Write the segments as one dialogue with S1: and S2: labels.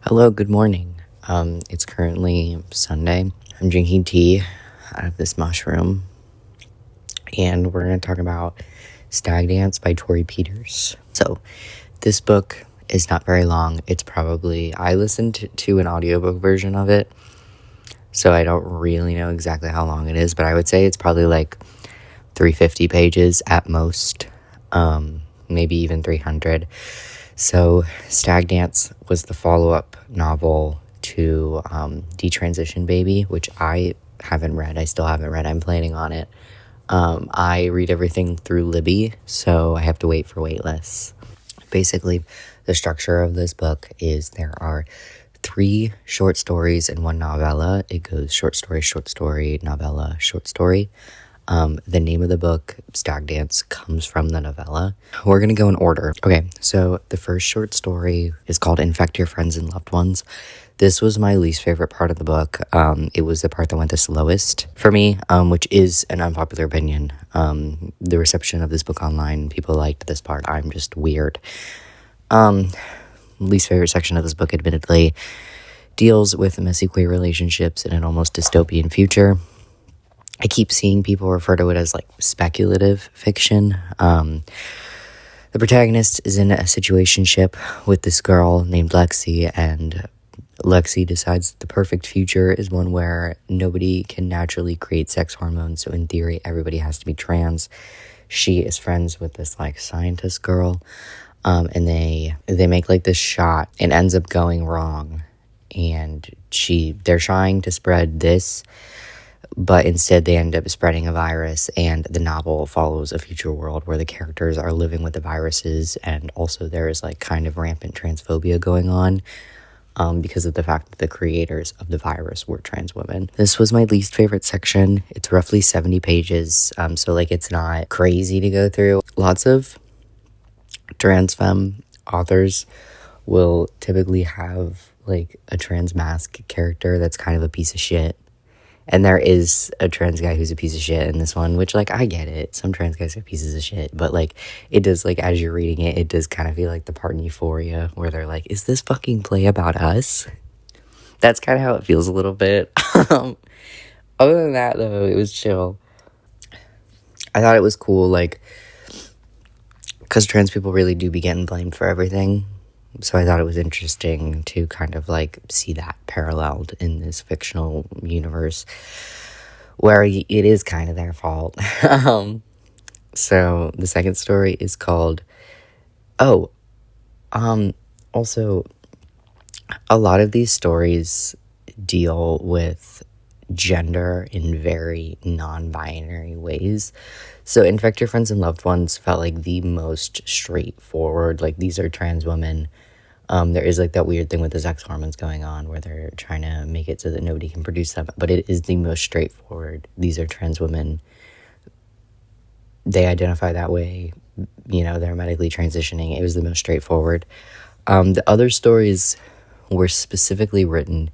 S1: Hello, good morning. It's currently Sunday. I'm drinking tea out of this mushroom, and we're going to talk about Stag Dance by Torrey Peters. So, this book is not very long. I listened to an audiobook version of it, so I don't really know exactly how long it is, but I would say it's probably like 350 pages at most, maybe even 300. So, Stag Dance was the follow-up novel to Detransition Baby, which I haven't read. I still haven't read. I'm planning on it. I read everything through Libby, so I have to wait for waitlists. Basically, the structure of this book is there are 3 short stories and 1 novella. It goes short story, novella, short story. The name of the book, Stag Dance, comes from the novella. We're going to go in order. Okay, so the first short story is called Infect Your Friends and Loved Ones. This was my least favorite part of the book. It was the part that went the slowest for me, which is an unpopular opinion. The reception of this book online, people liked this part. I'm just weird. Least favorite section of this book, admittedly, deals with messy queer relationships in an almost dystopian future. I keep seeing people refer to it as like speculative fiction. The protagonist is in a situationship with this girl named Lexi, and Lexi decides that the perfect future is one where nobody can naturally create sex hormones, so in theory everybody has to be trans. She is friends with this like scientist girl, and they make like this shot and ends up going wrong, and they're trying to spread this, but instead they end up spreading a virus, and the novel follows a future world where the characters are living with the viruses, and also there is like kind of rampant transphobia going on because of the fact that the creators of the virus were trans women. This was my least favorite section. It's roughly 70 pages, so like it's not crazy to go through. Lots of trans femme authors will typically have like a trans mask character that's kind of a piece of shit. And there is a trans guy who's a piece of shit in this one, which, like, I get it. Some trans guys are pieces of shit. But, like, it does, like, as you're reading it, it does kind of feel like the part in Euphoria where they're like, is this fucking play about us? That's kind of how it feels a little bit. Other than that, though, it was chill. I thought it was cool, like, because trans people really do be getting blamed for everything. So I thought it was interesting to kind of like see that paralleled in this fictional universe where it is kind of their fault. So the second story is called, also a lot of these stories deal with gender in very non-binary ways. So Infect Your Friends and Loved Ones felt like the most straightforward, like these are trans women. There is like that weird thing with the sex hormones going on where they're trying to make it so that nobody can produce them, but it is the most straightforward. These are trans women. They identify that way, they're medically transitioning. It was the most straightforward. The other stories were specifically written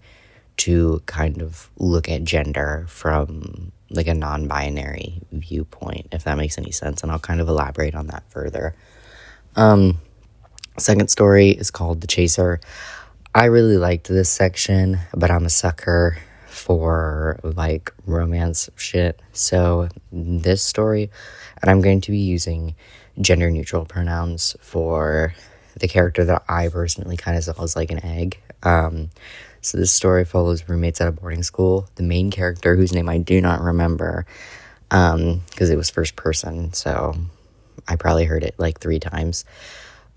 S1: to kind of look at gender from like a non-binary viewpoint, if that makes any sense, and I'll kind of elaborate on that further. Second story is called The Chaser. I really liked this section, but I'm a sucker for like romance shit. So this story, and I'm going to be using gender neutral pronouns for the character that I personally kind of saw as like an egg. So this story follows roommates at a boarding school. The main character, whose name I do not remember, because it was first person, so I probably heard it like 3 times.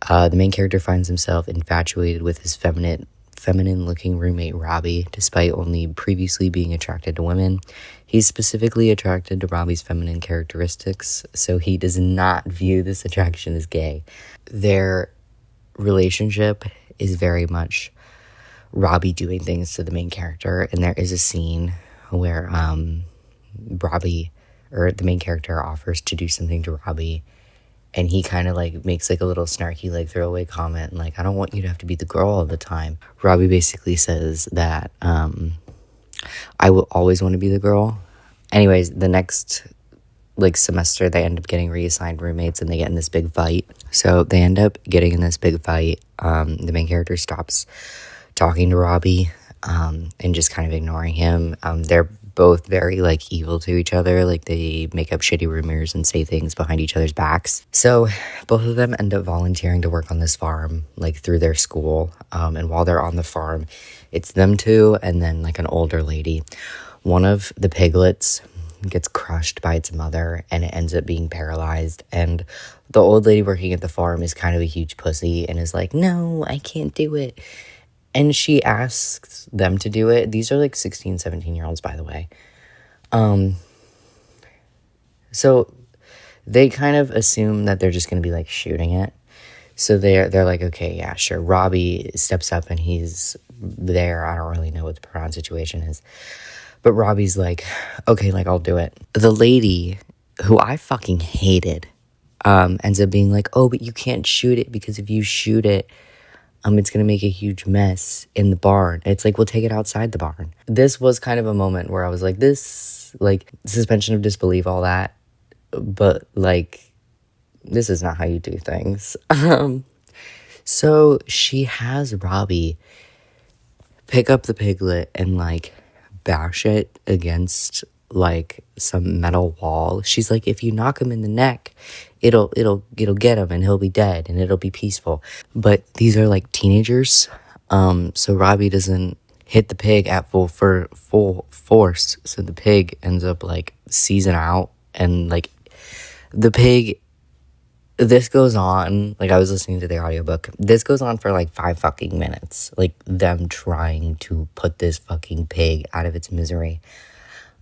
S1: The main character finds himself infatuated with his feminine-looking roommate, Robbie, despite only previously being attracted to women. He's specifically attracted to Robbie's feminine characteristics, so he does not view this attraction as gay. Their relationship is very much Robbie doing things to the main character, and there is a scene where Robbie, or the main character, offers to do something to Robbie, and he kind of like makes like a little snarky like throwaway comment, like, I don't want you to have to be the girl all the time. Robbie basically says that I will always want to be the girl. Anyways, the next like semester they end up getting reassigned roommates, and they get in this big fight. So they end up getting in this big fight. The main character stops talking to Robbie, and just kind of ignoring him. They're both very like evil to each other. Like they make up shitty rumors and say things behind each other's backs. So both of them end up volunteering to work on this farm, like through their school. And while they're on the farm, it's them two and then like an older lady. One of the piglets gets crushed by its mother and it ends up being paralyzed. And the old lady working at the farm is kind of a huge pussy and is like, no, I can't do it. And she asks them to do it. These are like 16, 17-year-olds, by the way. So they kind of assume that they're just going to be like shooting it. So they're like, okay, yeah, sure. Robbie steps up and he's there. I don't really know what the pronoun situation is. But Robbie's like, okay, like I'll do it. The lady, who I fucking hated, ends up being like, oh, but you can't shoot it because if you shoot it, it's going to make a huge mess in the barn. It's like, we'll take it outside the barn. This was kind of a moment where I was like, this, like, suspension of disbelief, all that. But, like, this is not how you do things. So she has Robbie pick up the piglet and, like, bash it against, like, some metal wall. She's like, if you knock him in the neck, it'll get him and he'll be dead and it'll be peaceful. But these are like teenagers, so Robbie doesn't hit the pig at full force, so the pig ends up like seizing out. And like the pig, this goes on, like I was listening to the audiobook, this goes on for like 5 fucking minutes, like them trying to put this fucking pig out of its misery.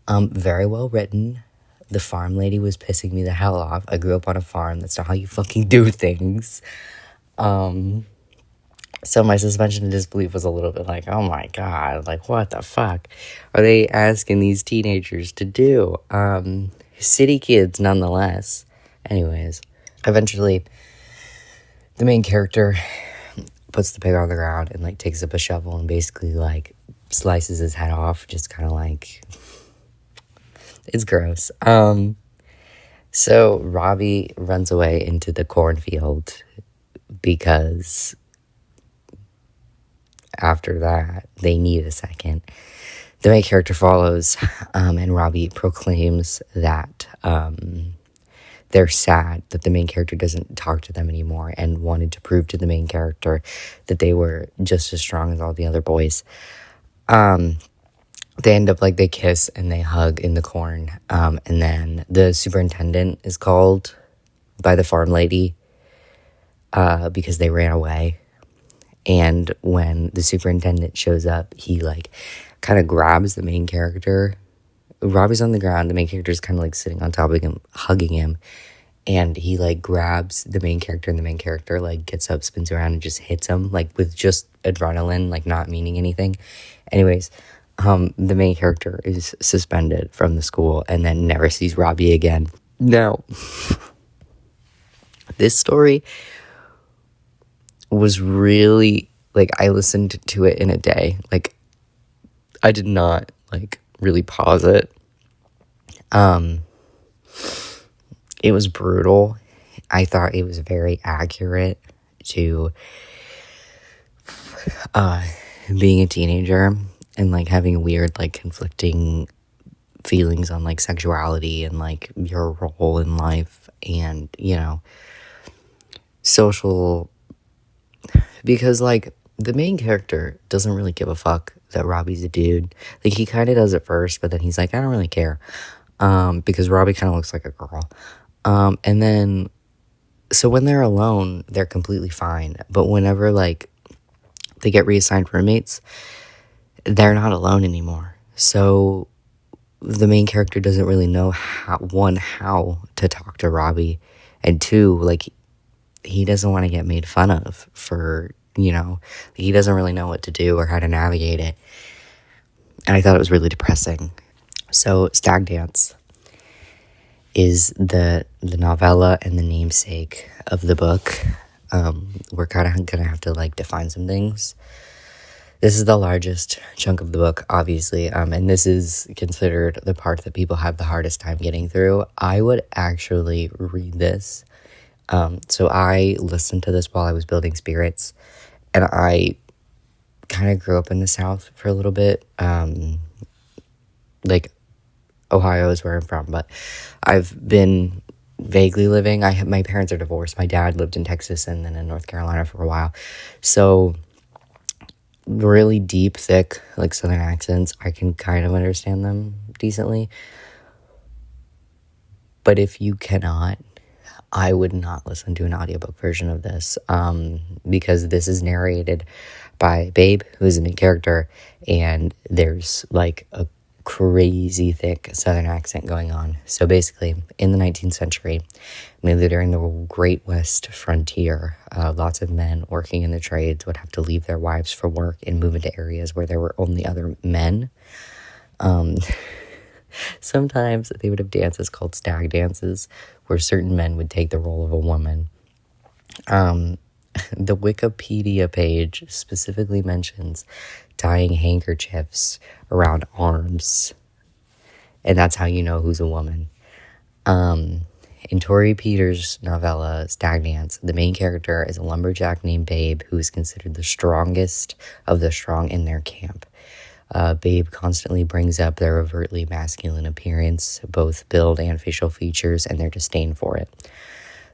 S1: Very well written. The farm lady was pissing me the hell off. I grew up on a farm. That's not how you fucking do things. So my suspension of disbelief was a little bit like, oh my God, like what the fuck are they asking these teenagers to do? City kids nonetheless. Anyways, eventually the main character puts the pig on the ground and like takes up a shovel and basically like slices his head off, just kind of like... It's gross. So Robbie runs away into the cornfield because after that, they need a second. The main character follows, and Robbie proclaims that they're sad that the main character doesn't talk to them anymore and wanted to prove to the main character that they were just as strong as all the other boys. They end up, like, they kiss and they hug in the corn. And then the superintendent is called by the farm lady because they ran away. And when the superintendent shows up, he, like, kind of grabs the main character. Robbie's on the ground. The main character is kind of, like, sitting on top of him, hugging him. And he, like, grabs the main character, and the main character, like, gets up, spins around, and just hits him, like, with just adrenaline, like, not meaning anything. Anyways... the main character is suspended from the school and then never sees Robbie again. Now, this story was really, like, I listened to it in a day. Like, I did not, like, really pause it. It was brutal. I thought it was very accurate to being a teenager. And, like, having weird, like, conflicting feelings on, like, sexuality and, like, your role in life and, you know, social... Because, like, the main character doesn't really give a fuck that Robbie's a dude. Like, he kind of does at first, but then he's like, I don't really care. Because Robbie kind of looks like a girl. And then... So when they're alone, they're completely fine. But whenever, like, they get reassigned roommates... they're not alone anymore. So the main character doesn't really know how to talk to Robbie, and 2, like, he doesn't want to get made fun of for, you know, he doesn't really know what to do or how to navigate it. And I thought it was really depressing. So Stag Dance is the novella and the namesake of the book. We're kind of gonna have to, like, define some things. This is the largest chunk of the book, obviously, and this is considered the part that people have the hardest time getting through. I would actually read this. So I listened to this while I was building spirits, and I kind of grew up in the South for a little bit. Like, Ohio is where I'm from, but I've been vaguely living. My parents are divorced. My dad lived in Texas and then in North Carolina for a while. So really deep, thick, like Southern accents, I can kind of understand them decently. But if you cannot, I would not listen to an audiobook version of this, because this is narrated by Babe, who is the main character, and there's like a crazy thick Southern accent going on. So basically, in the 19th century, mainly during the Great West frontier, lots of men working in the trades would have to leave their wives for work and move into areas where there were only other men. Sometimes they would have dances called stag dances, where certain men would take the role of a woman. The Wikipedia page specifically mentions tying handkerchiefs around arms, and that's how you know who's a woman. In Torrey Peters' novella, Stag, the main character is a lumberjack named Babe, who is considered the strongest of the strong in their camp. Babe constantly brings up their overtly masculine appearance, both build and facial features, and their disdain for it.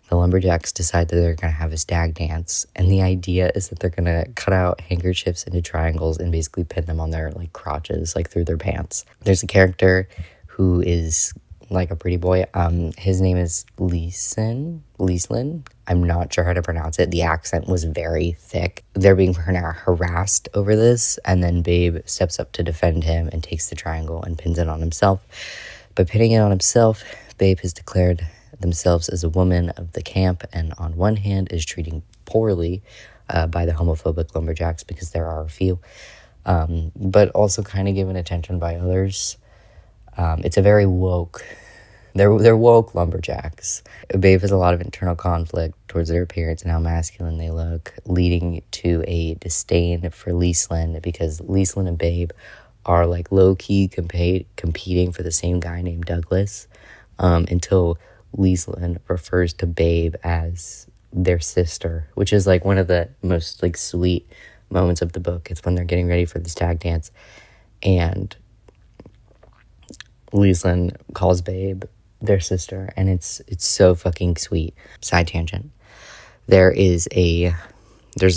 S1: The lumberjacks decide that they're going to have a stag dance, and the idea is that they're going to cut out handkerchiefs into triangles and basically pin them on their like crotches, like through their pants. There's a character who is like a pretty boy. His name is Leeslin. I'm not sure how to pronounce it. The accent was very thick. They're being harassed over this, and then Babe steps up to defend him and takes the triangle and pins it on himself. By pinning it on himself, Babe has declared themselves as a woman of the camp, and on one hand is treating poorly by the homophobic lumberjacks, because there are a few, but also kind of given attention by others. It's a very woke, they're woke lumberjacks. Babe has a lot of internal conflict towards their appearance and how masculine they look, leading to a disdain for Leeslin, because Leeslin and Babe are like low-key competing for the same guy named Douglas, until Leeslin refers to Babe as their sister, which is like one of the most like sweet moments of the book. It's when they're getting ready for the stag dance, and Leeslin calls Babe their sister, and it's so fucking sweet. Side tangent. There's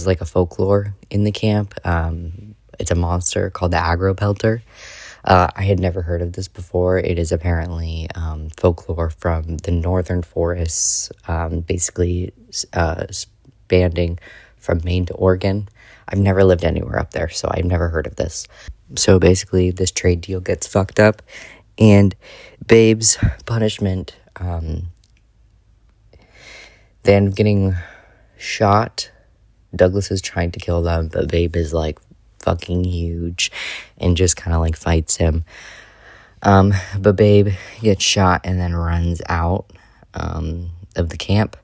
S1: like a folklore in the camp. It's a monster called the Aggro Pelter. I had never heard of this before. It is apparently folklore from the northern forests, basically spanning from Maine to Oregon. I've never lived anywhere up there, so I've never heard of this. So basically, this trade deal gets fucked up, and Babe's punishment, they end up getting shot. Douglas is trying to kill them, but Babe is like fucking huge and just kind of like fights him. But Babe gets shot and then runs out of the camp.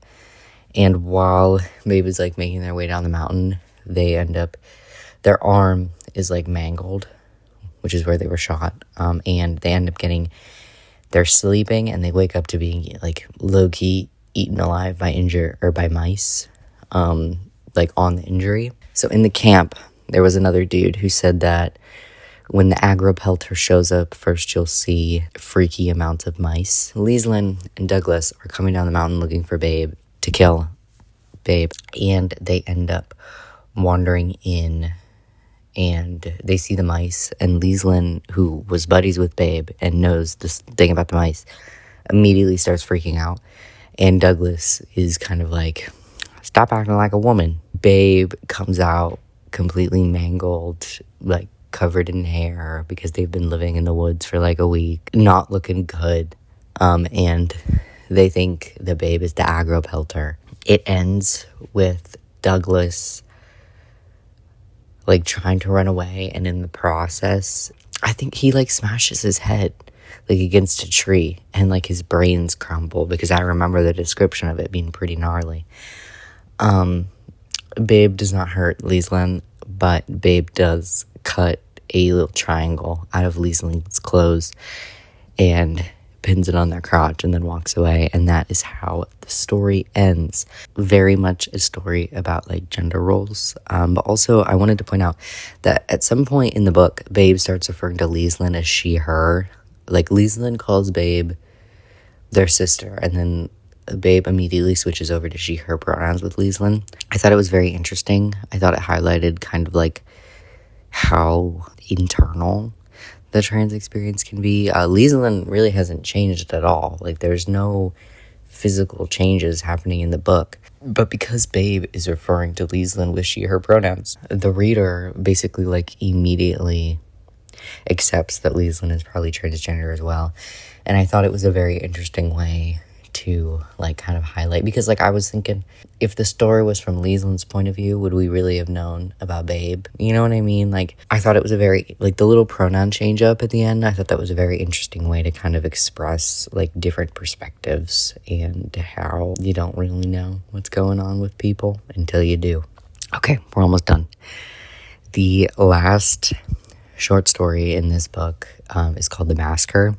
S1: And while Babe is like making their way down the mountain, their arm is like mangled, which is where they were shot. And they end up they're sleeping, and they wake up to being like low-key eaten alive by mice, like on the injury. So in the camp, there was another dude who said that when the Aggro Pelter shows up, first you'll see freaky amounts of mice. Leeslin and Douglas are coming down the mountain looking for Babe to kill Babe, and they end up wandering in, and they see the mice, and Leeslin, who was buddies with Babe and knows this thing about the mice, immediately starts freaking out, and Douglas is kind of like, stop acting like a woman. Babe comes out completely mangled, like covered in hair, because they've been living in the woods for like a week, not looking good, and they think the Babe is the Aggro Pelter. It ends with Douglas like trying to run away, and in the process, I think he like smashes his head like against a tree, and like his brains crumble, because I remember the description of it being pretty gnarly. Babe does not hurt Leeslin, but Babe does cut a little triangle out of Leeslin's clothes and pins it on their crotch and then walks away. And that is how the story ends. Very much a story about like gender roles. But also I wanted to point out that at some point in the book, Babe starts referring to Liesland as she, her. Like Liesland calls Babe their sister, and then Babe immediately switches over to she, her pronouns with Liesland. I thought it was very interesting. I thought it highlighted kind of like how internal the trans experience can be. Liesland really hasn't changed at all. Like there's no physical changes happening in the book. But because Babe is referring to Liesland with she, her pronouns, the reader basically like immediately accepts that Liesland is probably transgender as well. And I thought it was a very interesting way to like kind of highlight, because like I was thinking, if the story was from Liesland's point of view, would we really have known about Babe? You know what I mean? Like I thought it was a very, like the little pronoun change up at the end, I thought that was a very interesting way to kind of express like different perspectives and how you don't really know what's going on with people until you do. Okay, we're almost done. The last short story in this book is called The Masker.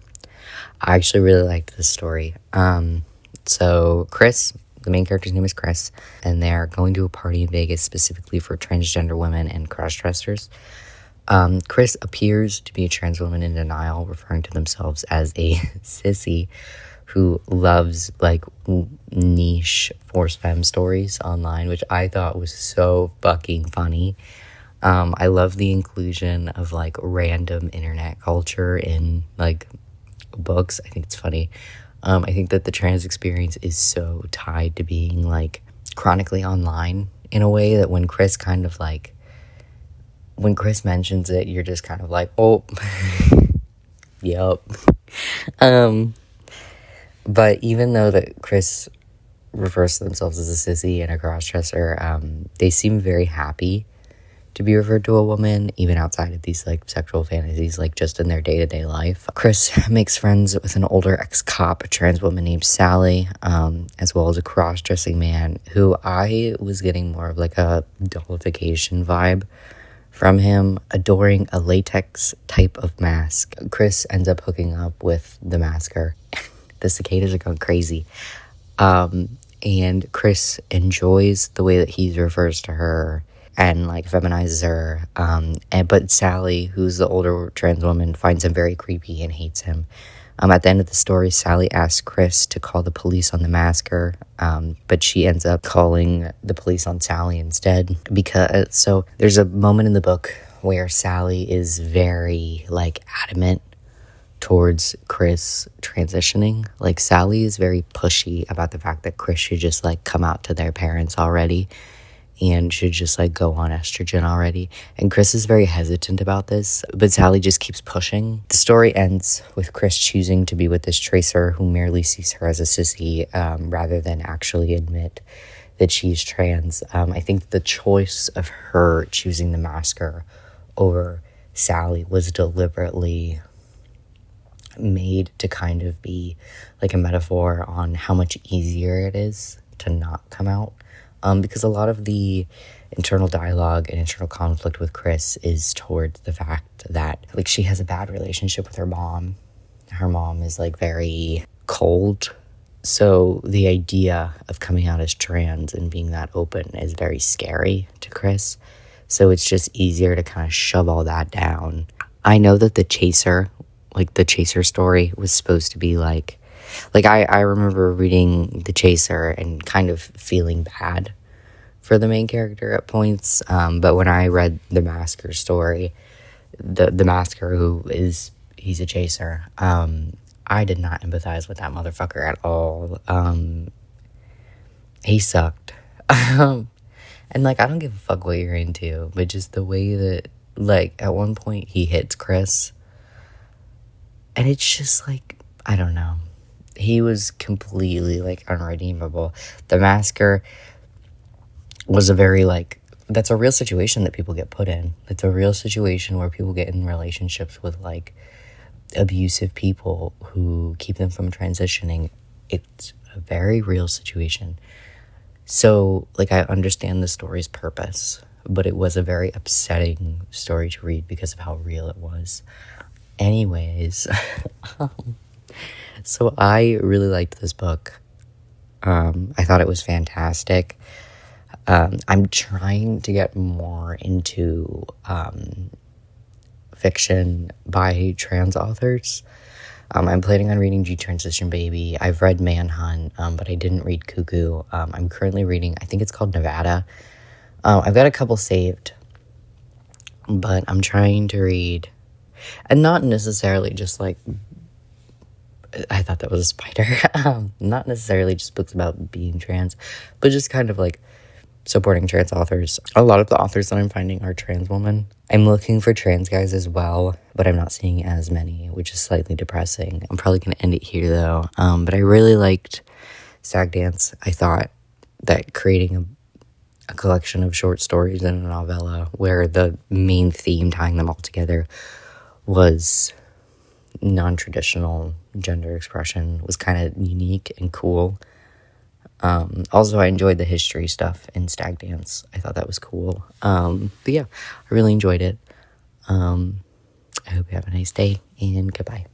S1: I actually really liked this story. So Chris, the main character's name is Chris, and they're going to a party in Vegas specifically for transgender women and cross-dressers. Chris appears to be a trans woman in denial, referring to themselves as a sissy who loves like niche force femme stories online, which I thought was so fucking funny. I love the inclusion of like random internet culture in like books. I think it's funny. I think that the trans experience is so tied to being like chronically online in a way that when Chris mentions it, you're just kind of like, oh, yep. But even though that Chris refers to themselves as a sissy and a crossdresser, they seem very happy to be referred to a woman, even outside of these like sexual fantasies, like just in their day-to-day life. Chris makes friends with an older ex-cop, a trans woman named Sally, as well as a cross-dressing man who I was getting more of like a dollification vibe from him, adoring a latex type of mask. Chris ends up hooking up with the masker. The cicadas are going crazy. And Chris enjoys the way that he refers to her and like feminizes her, but Sally, who's the older trans woman, finds him very creepy and hates him. At the end of the story, Sally asks Chris to call the police on the masker, but she ends up calling the police on Sally instead. So there's a moment in the book where Sally is very like adamant towards Chris transitioning. Like Sally is very pushy about the fact that Chris should just like come out to their parents already and should just like go on estrogen already. And Chris is very hesitant about this, but Sally just keeps pushing. The story ends with Chris choosing to be with this tracer who merely sees her as a sissy, rather than actually admit that she's trans. I think the choice of her choosing the masker over Sally was deliberately made to kind of be like a metaphor on how much easier it is to not come out. Because a lot of the internal dialogue and internal conflict with Chris is towards the fact that like she has a bad relationship with her mom. Her mom is like very cold. So the idea of coming out as trans and being that open is very scary to Chris. So it's just easier to kind of shove all that down. I know that the chaser story was supposed to be like I remember reading The Chaser and kind of feeling bad for the main character at points. But when I read the Masker story, the Masker he's a chaser, I did not empathize with that motherfucker at all. He sucked. And like, I don't give a fuck what you're into, but just the way that like at one point he hits Chris, and it's just like, I don't know. He was completely, like, unredeemable. The Masker was a very, like, that's a real situation that people get put in. It's a real situation where people get in relationships with, like, abusive people who keep them from transitioning. It's a very real situation. So, like, I understand the story's purpose, but it was a very upsetting story to read because of how real it was. Anyways, So I really liked this book. I thought it was fantastic. I'm trying to get more into fiction by trans authors. I'm planning on reading G-Transition Baby. I've read Manhunt, but I didn't read Cuckoo. I'm currently reading, I think it's called Nevada. I've got a couple saved, but I'm trying to read, and not necessarily just like, I thought that was a spider. Not necessarily just books about being trans, but just kind of like supporting trans authors. A lot of the authors that I'm finding are trans women. I'm looking for trans guys as well, but I'm not seeing as many, which is slightly depressing. I'm probably going to end it here though. But I really liked Stag Dance. I thought that creating a collection of short stories in a novella where the main theme tying them all together was non-traditional gender expression was kind of unique and cool. Also, I enjoyed the history stuff in Stag Dance. I thought that was cool. But yeah, I really enjoyed it. I hope you have a nice day, and goodbye.